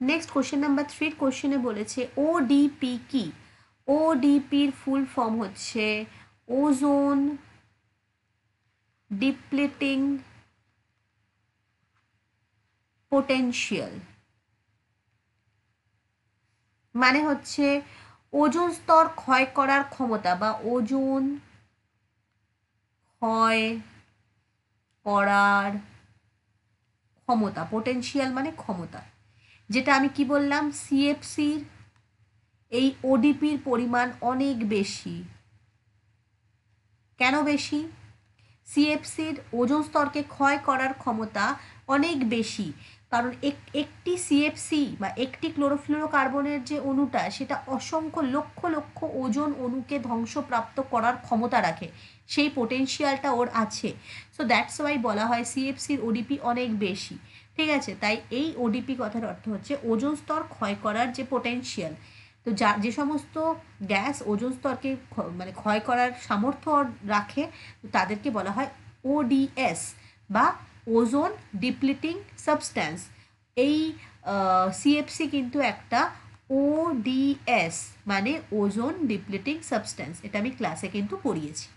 Next question number 3 কোশ্চেনে বলেছে ODP কি? ওডিপির ফুল ফর্ম হচ্ছে ওজোন ডিপ্লিটিং পোটেনশিয়াল, মানে হচ্ছে ওজোন স্তর ক্ষয় করার ক্ষমতা বা ওজোন ক্ষয় করার ক্ষমতা। পোটেনশিয়াল মানে ক্ষমতা, যেটা আমি কি বললাম, সিএফসির এই ওডিপির পরিমাণ অনেক বেশি। কেন বেশি? সিএফসির ওজোন স্তরকে ক্ষয় করার ক্ষমতা অনেক বেশি, কারণ একটি সিএফসি বা একটি ক্লোরোফ্লুরোকার্বনের যে অণুটা, সেটা অসংখ্য লক্ষ লক্ষ ওজোন অণুকে ধ্বংসপ্রাপ্ত করার ক্ষমতা রাখে, সেই পোটেনশিয়ালটা ওর আছে। সো দ্যাটস ওয়াই বলা হয় সিএফসির ওডিপি অনেক বেশি। ঠিক আছে, তাই এই ওডিপি কথার অর্থ হচ্ছে ওজোন স্তর ক্ষয় করার যে পোটেনশিয়াল। তো যে সমস্ত গ্যাস ওজোন স্তরকে মানে ক্ষয় করার সামর্থ্য রাখে, তাদেরকে বলা হয় ওডিএস বা ওজোন ডিপ্লিটিং সাবস্ট্যান্স। এই সিএফসি কিন্তু একটা ওডিএস মানে ওজোন ডিপ্লিটিং সাবস্ট্যান্স, এটা আমি ক্লাসে কিন্তু পড়িয়েছি।